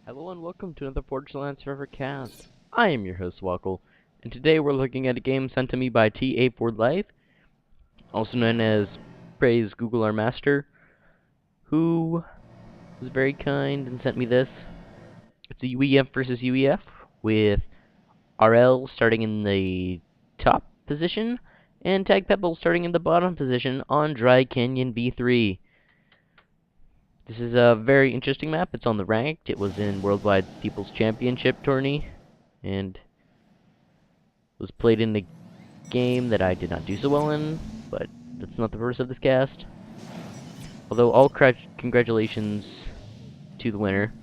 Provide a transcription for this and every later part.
Hello and welcome to another Forge Forever cast. I am your host, Swkoll, and today we're looking at a game sent to me by TA for Life, also known as Praise Google Our Master, who was very kind and sent me this. It's a UEF versus UEF, with RL starting in the top position, and Tag Pebble starting in the bottom position on Dry Canyon V3. This is a very interesting map. It's on the ranked. It was in Worldwide People's Championship tourney, and was played in the game that I did not do so well in, but that's not the purpose of this cast. Although all congratulations to the winner.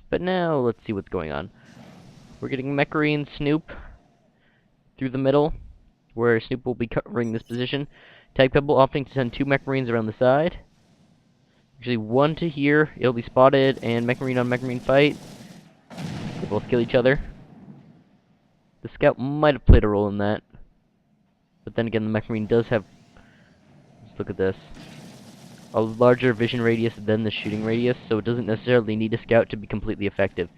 But now let's see what's going on. We're getting Meckery and Snoop through the middle, where Snoop will be covering this position. Tag Pebble opting to send two Mech Marines around the side. Actually, one to here. It'll be spotted, and Mech Marine on Mech Marine fight. They both kill each other. The scout might have played a role in that. But then again, the Mech Marine does have... Let's look at this. A larger vision radius than the shooting radius, so it doesn't necessarily need a scout to be completely effective.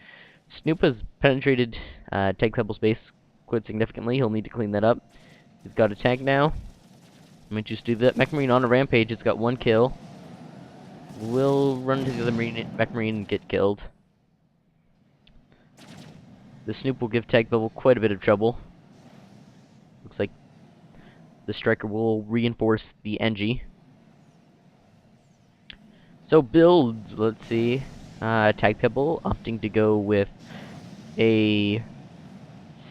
Snoop has penetrated Tag Pebble's base quite significantly. He'll need to clean that up. He's got a tank now. I'm going to just do that. Mech Marine on a rampage. It's got one kill. Will run into the other Mech Marine and get killed. The Snoop will give Tag Pebble quite a bit of trouble. Looks like the Striker will reinforce the NG. So builds, let's see. Tag Pebble opting to go with a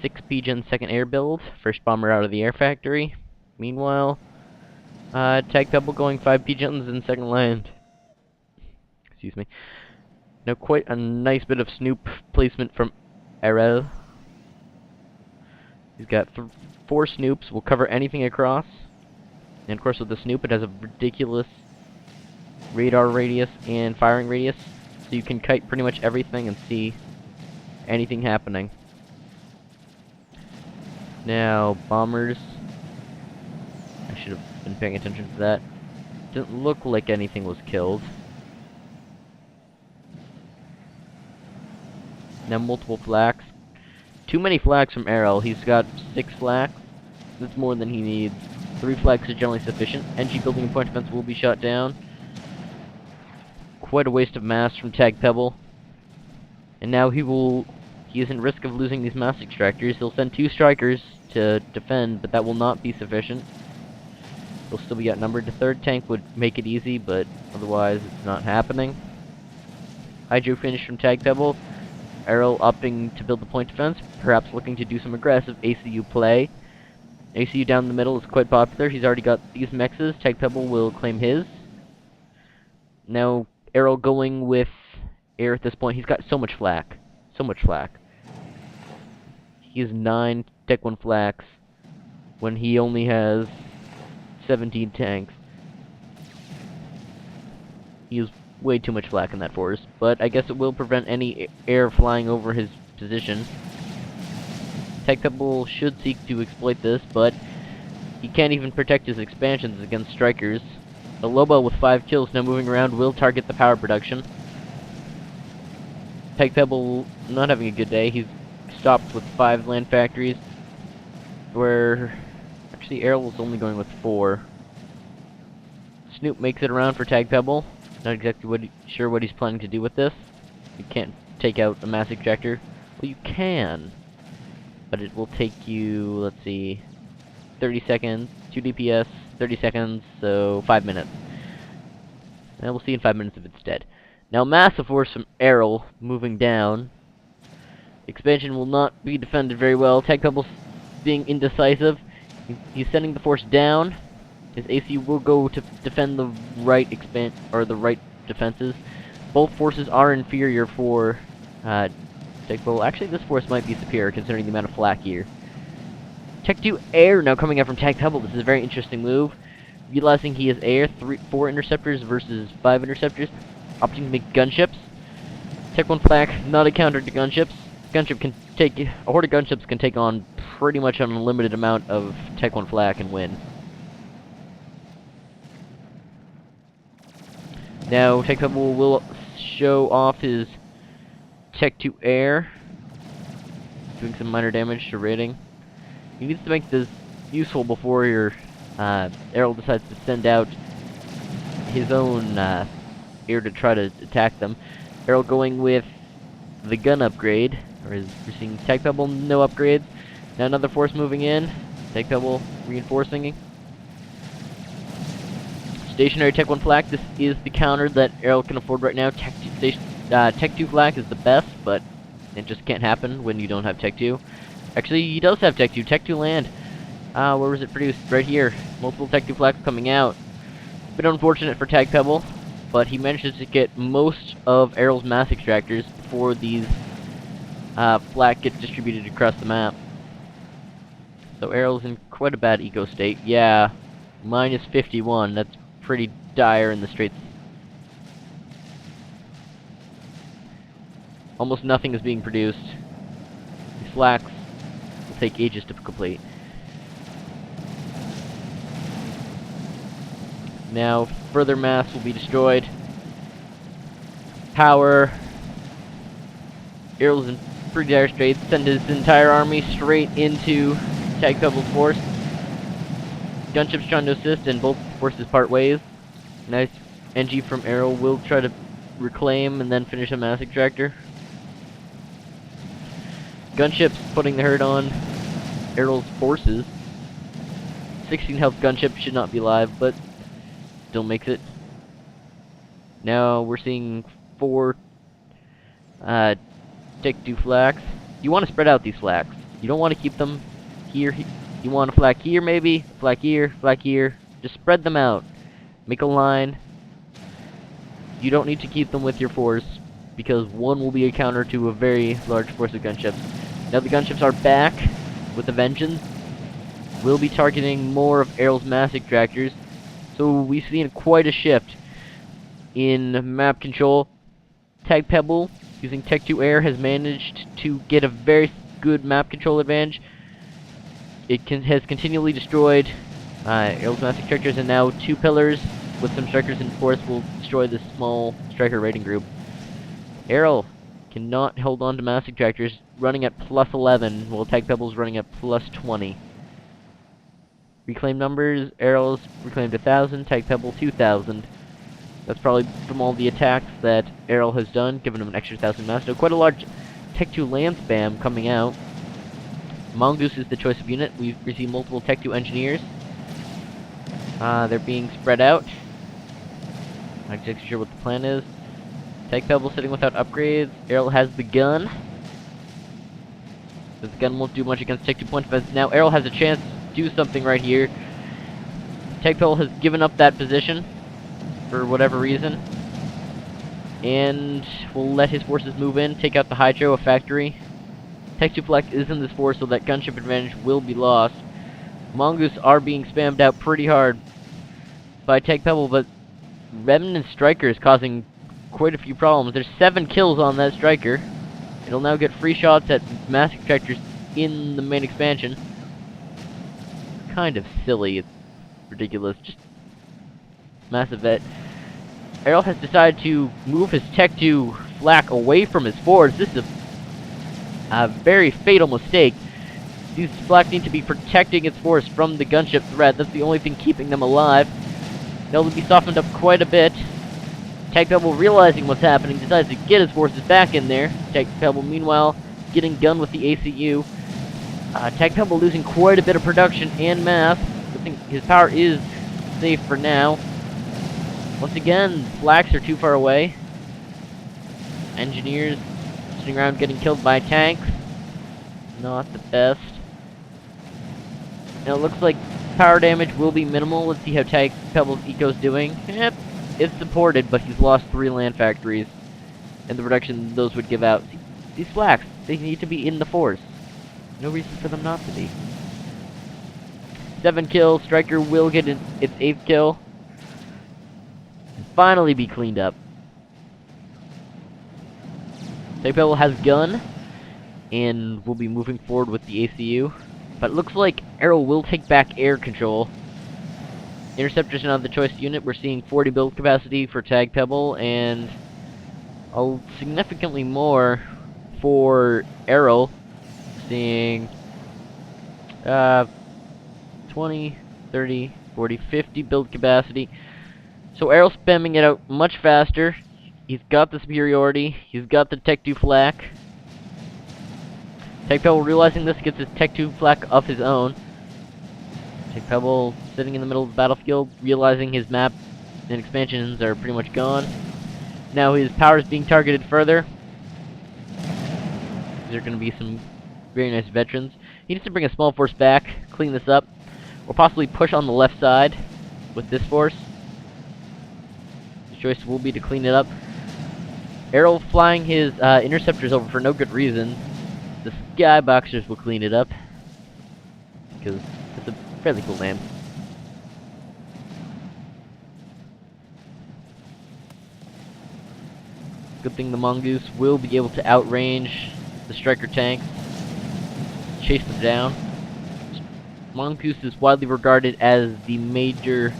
6 Pigeon second air build. First bomber out of the air factory. Meanwhile, Tag Pebble going 5 Pigeons in second land. Excuse me. Now quite a nice bit of Snoop placement from Erel. He's got 4 Snoops. Will cover anything across. And of course with the Snoop it has a ridiculous radar radius and firing radius. So you can kite pretty much everything and see anything happening. Now, bombers. I should have been paying attention to that. Didn't look like anything was killed. Now multiple flaks. Too many flaks from Errol. He's got 6 flaks. That's more than he needs. 3 flaks is generally sufficient. NG building and point defense will be shot down. Quite a waste of mass from Tag Pebble. And now he is in risk of losing these mass extractors. He'll send 2 strikers to defend, but that will not be sufficient. He'll still be outnumbered. The 3rd tank would make it easy, but otherwise it's not happening. Hydro finish from Tag Pebble. Errol opting to build the point defense, perhaps looking to do some aggressive ACU play. ACU down the middle is quite popular. He's already got these mexes. Tag Pebble will claim his. Now, Errol going with air at this point. He's got so much flak. So much flak. He has 9 Tech 1 flaks when he only has 17 tanks. He has way too much flak in that force, but I guess it will prevent any air flying over his position. Tag Pebble should seek to exploit this, but he can't even protect his expansions against strikers. The Lobo with 5 kills now moving around will target the power production. Tag Pebble not having a good day. He's stopped with 5 land factories, where actually Errol was only going with 4. Snoop makes it around for Tag Pebble. Not exactly sure what he's planning to do with this. You can't take out a mass ejector. Well, you can, but it will take you, let's see, 30 seconds, 2 DPS, 30 seconds, so 5 minutes. And we'll see in 5 minutes if it's dead. Now, massive force from Errol moving down. Expansion will not be defended very well. Tag Pebble's being indecisive. He's sending the force down. His AC will go to defend the right the right defenses. Both forces are inferior for Tech Pebble. Actually, this force might be superior considering the amount of flak here. Tech 2 air now coming out from Tag Pebble. This is a very interesting move. Realizing he has air, 4 interceptors versus 5 interceptors. Opting to make gunships. Tech 1 flak, not a counter to gunships. A horde of gunships can take on pretty much an unlimited amount of Tech 1 flak and win. Now, Tech Pebble will show off his Tech 2 Air, doing some minor damage to rating. He needs to make this useful before your Errol decides to send out his own air to try to attack them. Errol going with the gun upgrade, or is we're seeing Tech Pebble, no upgrades. Now another force moving in. Tech Pebble reinforcing. Stationary Tech 1 Flak, this is the counter that Errol can afford right now. Tech 2 Flak is the best, but it just can't happen when you don't have Tech 2. Actually, he does have Tech 2. Tech 2 land. Where was it produced? Right here. Multiple Tech 2 Flaks coming out. It's been unfortunate for Tech Pebble, but he manages to get most of Errol's mass extractors before these flak get distributed across the map. So Errol's in quite a bad eco state. Yeah, minus 51. That's pretty dire in the Straits. Almost nothing is being produced. These flaks will take ages to complete. Now, further mass will be destroyed. Power. Errol's in pretty dire straits. Send his entire army straight into Tech Pebble's force. Gunship's trying to assist, and both forces part ways. Nice NG from Errol. Will try to reclaim and then finish a mass extractor. Gunship's putting the hurt on Errol's forces. 16 health gunship should not be alive, but still makes it. Now we're seeing 4 Tech 2 flaks. You want to spread out these flaks. You don't want to keep them here. You want a flak here maybe, flak here, flak here. Just spread them out. Make a line. You don't need to keep them with your force, because one will be a counter to a very large force of gunships. Now the gunships are back with a vengeance. We'll be targeting more of Errol's mass extractors. So we've seen quite a shift in map control. Tech Pebble, using Tech 2 Air, has managed to get a very good map control advantage. It has continually destroyed Errol's mass extractors, and now 2 pillars with some strikers in force will destroy this small striker raiding group. Errol cannot hold on to mass extractors, running at plus 11, while Tech Pebble's running at plus 20. Reclaim numbers, Errol's reclaimed 1,000, Tech Pebble 2,000. That's probably from all the attacks that Errol has done, giving him an extra 1,000 mass. So quite a large Tech 2 land spam coming out. Mongoose is the choice of unit. We've received multiple Tech 2 engineers. They're being spread out. Not exactly sure what the plan is. Tech Pebble sitting without upgrades. Errol has the gun. The gun won't do much against Tech 2 point defense. Now Errol has a chance to do something right here. Tech Pebble has given up that position for whatever reason, and we'll let his forces move in, take out the Hydro, a factory. Tech 2 Flak is in this force, so that gunship advantage will be lost. Mongoose are being spammed out pretty hard by Tech Pebble, but Remnant Striker is causing quite a few problems. There's 7 kills on that Striker. It'll now get free shots at mass extractors in the main expansion. Kind of silly. It's ridiculous. Just massive vet. Errol has decided to move his Tech 2 Flak away from his force. This is a very fatal mistake. These Flak need to be protecting its force from the gunship threat. That's the only thing keeping them alive. They'll be softened up quite a bit. Tech Pebble, realizing what's happening, decides to get his forces back in there. Tech Pebble, meanwhile, getting gunned with the ACU. Tech Pebble losing quite a bit of production and mass. I think his power is safe for now. Once again, Flaks are too far away. Engineers sitting around getting killed by tanks. Not the best. Now it looks like power damage will be minimal. Let's see how Tech Pebble's eco's doing. Yep, it's supported, but he's lost 3 land factories. And the reduction those would give out. These Flaks, they need to be in the force. No reason for them not to be. 7 kills. Striker will get its 8th kill. And finally be cleaned up. Tech Pebble has gun, and will be moving forward with the ACU. But it looks like Errol will take back air control. Interceptor's now the choice unit. We're seeing 40 build capacity for Tech Pebble, and significantly more for Errol, seeing 20, 30, 40, 50 build capacity. So Errol's spamming it out much faster. He's got the superiority. He's got the Tech 2 flak. Tech Pebble, realizing this, gets his Tech 2 flak of his own. Tech Pebble sitting in the middle of the battlefield, realizing his map and expansions are pretty much gone. Now his power is being targeted further. There are going to be some very nice veterans. He needs to bring a small force back, clean this up, or possibly push on the left side with this force. His choice will be to clean it up. Errol flying his interceptors over for no good reason. The Skyboxers will clean it up, because it's a fairly cool name. Good thing the Mongoose will be able to outrange the Striker tanks, chase them down. Mongoose is widely regarded as the major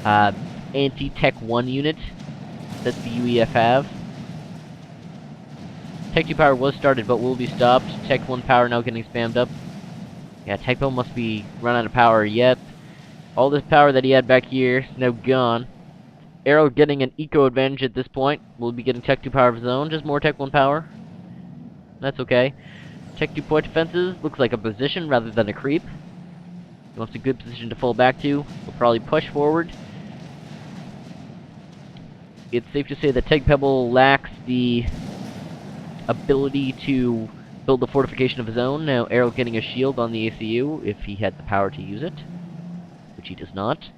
anti-Tech 1 unit that the UEF have. Tech 2 power was started, but will be stopped. Tech 1 power now getting spammed up. Yeah, Tech Pebble must be run out of power yet. All this power that he had back here is now gone. Arrow getting an eco advantage at this point. Will be getting Tech 2 power of his own, just more Tech 1 power. That's okay. Tech 2 point defenses looks like a position rather than a creep. He wants a good position to fall back to. We'll probably push forward. It's safe to say that Tech Pebble lacks the ability to build a fortification of his own. Now Arrow getting a shield on the ACU if he had the power to use it, which he does not.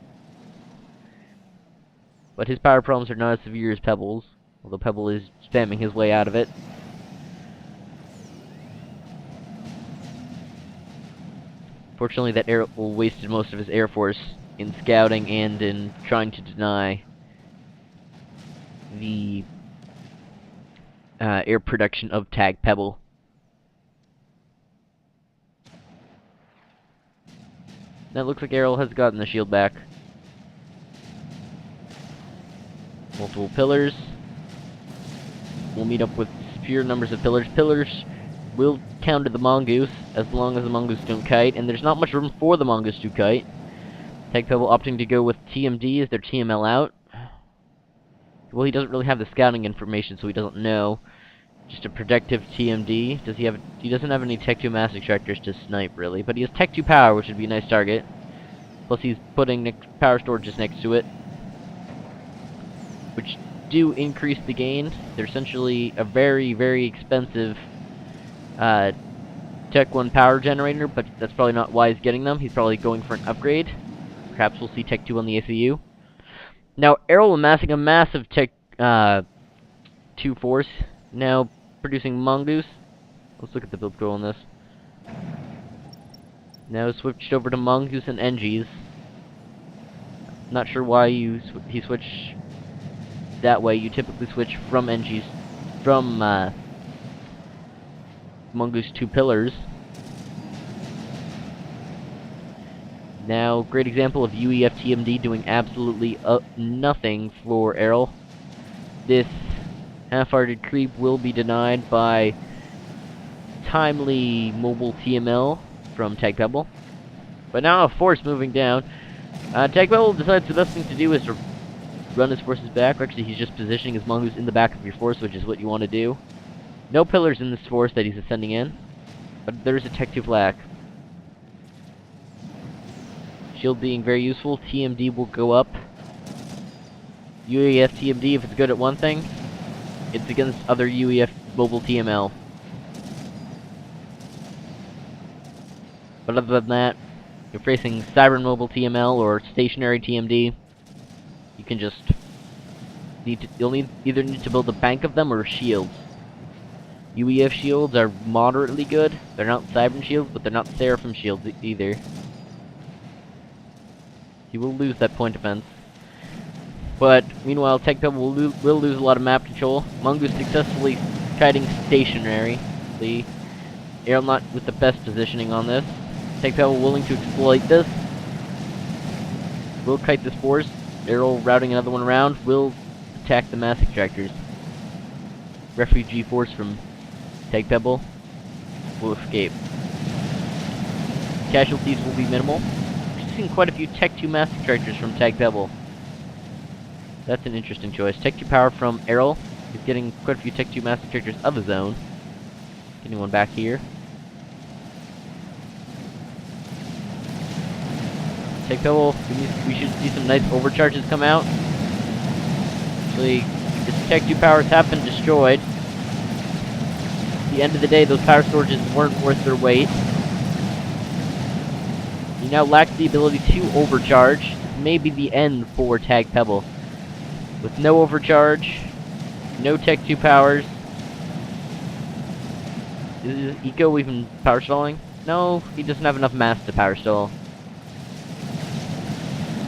But his power problems are not as severe as Pebble's, although Pebble is spamming his way out of it. Fortunately, that Arrow wasted most of his air force in scouting and in trying to deny the air production of Tag Pebble. Now it looks like Errol has gotten the shield back. Multiple pillars. We'll meet up with superior numbers of pillars. Pillars will counter the Mongoose, as long as the Mongoose don't kite, and there's not much room for the Mongoose to kite. Tag Pebble opting to go with TMD as their TML out. Well, he doesn't really have the scouting information, so he doesn't know. Just a protective TMD. Does he have? He doesn't have any Tech 2 mass extractors to snipe, really, but he has Tech 2 power, which would be a nice target. Plus, he's putting power storages next to it, which do increase the gain. They're essentially a very, very expensive Tech 1 power generator, but that's probably not why he's getting them. He's probably going for an upgrade. Perhaps we'll see Tech 2 on the ACU. Now, Errol amassing a massive Tech 2 force, now producing Mongoose. Let's look at the build go on this. Now switched over to Mongoose and Engies. Not sure why he switched that way. You typically switch from Engies, from Mongoose to Pillars. Now, great example of UEF TMD doing absolutely nothing for Errol. This half-hearted creep will be denied by timely mobile TML from Tag Pebble. But now a force moving down. Tag Pebble decides the best thing to do is to run his forces back. Actually, he's just positioning his Mongoose in the back of your force, which is what you want to do. No pillars in this force that he's ascending in, but there's a Tech 2 flak. Shield being very useful. TMD will go up. UEF TMD, if it's good at one thing, it's against other UEF mobile TML. But other than that, you're facing Cyber mobile TML or stationary TMD. You can just you'll either need to build a bank of them or shields. UEF shields are moderately good. They're not Cyber shields, but they're not Seraphim shields either. You will lose that point defense. But meanwhile, Tech Pebble will lose a lot of map control. Mongoose successfully kiting stationary. Arrow not with the best positioning on this. Tech Pebble willing to exploit this. Will kite this force. Arrow routing another one around. Will attack the mass extractors. refugee force from Tag Pebble will escape. Casualties will be minimal. We've seen quite a few Tech 2 Master Characters from Tag Pebble. That's an interesting choice. Tech 2 power from Errol. He's getting quite a few Tech 2 Master Characters of his own. Getting one back here. Tech Pebble, we should see some nice overcharges come out. Actually, his Tech 2 powers have been destroyed. At the end of the day, those power storages weren't worth their weight. He now lacks the ability to overcharge. This may be the end for Tag Pebble. With no overcharge, no Tech 2 powers. Is Eco even power stalling? No, he doesn't have enough mass to power stall.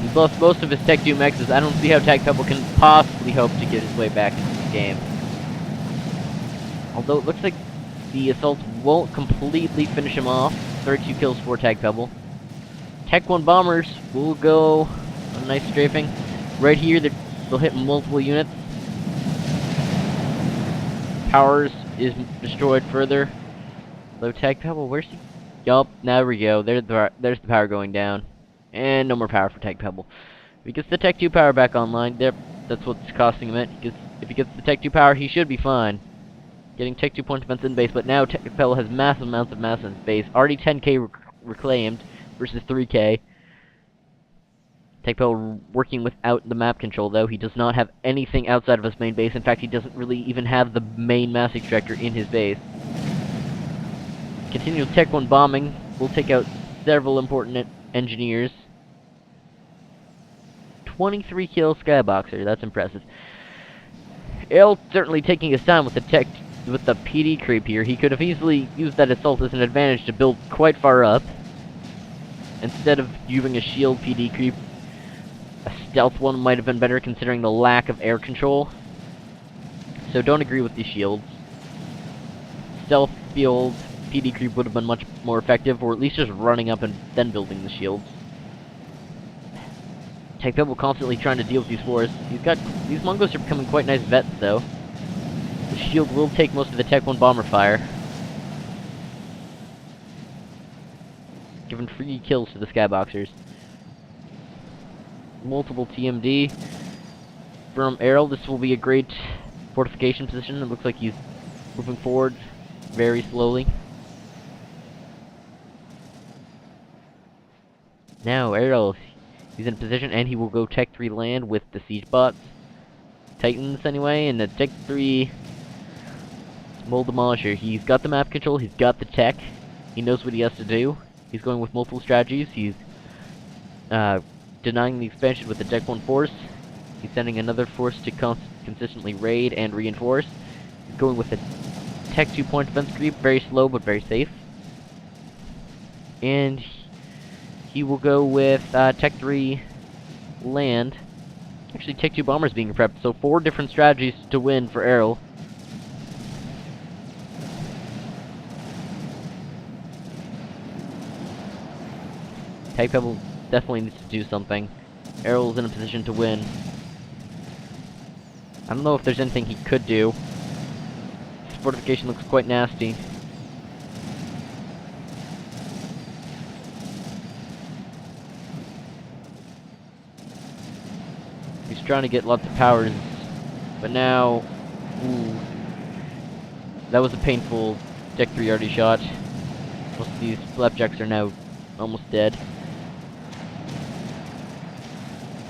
He's lost most of his Tech 2 mexes. I don't see how Tag Pebble can possibly hope to get his way back into this game. Although it looks like the assault won't completely finish him off. 32 kills for Tag Pebble. Tech 1 bombers will go a nice strafing. Right here, they'll hit multiple units. Powers is destroyed further. Low Tag Pebble, where's he? Yup, there we go. There's the power going down. And no more power for Tag Pebble. If he gets the Tech 2 power back online, that's what's costing him it. If he gets the Tech 2 power, he should be fine. Getting Tech 2 point defense in base, but now Tag Pebble has massive amounts of mass in his base. Already 10k reclaimed versus 3k. Tag Pebble working without the map control, though. He does not have anything outside of his main base. In fact, he doesn't really even have the main mass extractor in his base. Continual Tech 1 bombing will take out several important engineers. 23 kills Skyboxer, that's impressive. Errol certainly taking his time with the PD creep here. He could have easily used that assault as an advantage to build quite far up. Instead of using a shield PD creep, a stealth one might have been better considering the lack of air control. So don't agree with these shields. Stealth field PD creep would have been much more effective, or at least just running up and then building the shields. Tag Pebble constantly trying to deal with these forests. These Mongols are becoming quite nice vets, though. The shield will take most of the Tech 1 bomber fire. Giving free kills to the Skyboxers. Multiple TMD from Errol. This will be a great fortification position. It looks like he's moving forward very slowly. Now Errol, he's in position, and he will go Tech 3 land with the siege bots. Titans, anyway, and the Tech 3 Mole Demolisher. He's got the map control, he's got the tech, he knows what he has to do. He's going with multiple strategies. He's denying the expansion with the Tech 1 force. He's sending another force to consistently raid and reinforce. He's going with the Tech 2 point defense creep, very slow but very safe. And he will go with Tech 3 land. Actually, Tech 2 bombers being prepped, so 4 different strategies to win for Errol. Tag Pebble definitely needs to do something. Errol's in a position to win. I don't know if there's anything he could do. This fortification looks quite nasty. He's trying to get lots of powers, but now... Ooh. That was a painful Tech 3 already shot. Most of these flapjacks are now almost dead.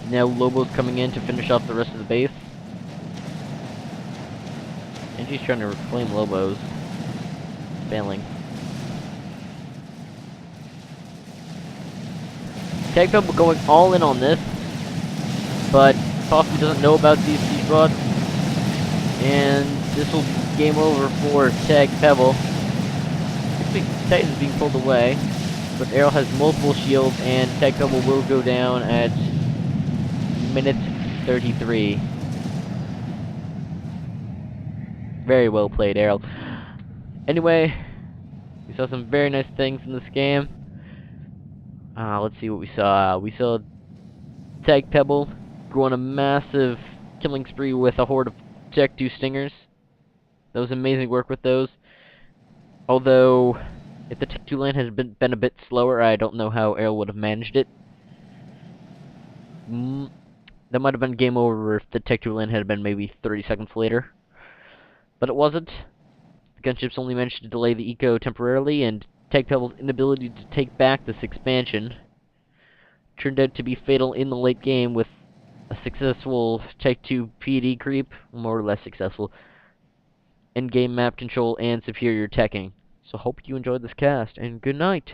Now Lobo's coming in to finish off the rest of the base. And he's trying to reclaim Lobos. Failing. Tag Pebble going all in on this, but possibly doesn't know about these siege bots. And this will be game over for Tag Pebble. Titan's being pulled away, but Errol has multiple shields, and Tag Pebble will go down at minute 33. Very well played, Errol. Anyway, we saw some very nice things in this game. Let's see what we saw. We saw Tag Pebble go on a massive killing spree with a horde of Tech 2 Stingers. That was amazing work with those. Although, if the Tech 2 land had been a bit slower, I don't know how Errol would have managed it. That might have been game over if the Tech 2 land had been maybe 30 seconds later. But it wasn't. The gunships only managed to delay the eco temporarily, and Tech Pebble's inability to take back this expansion turned out to be fatal in the late game with a successful Tech 2 PD creep, more or less successful, in-game map control, and superior teching. So hope you enjoyed this cast, and good night.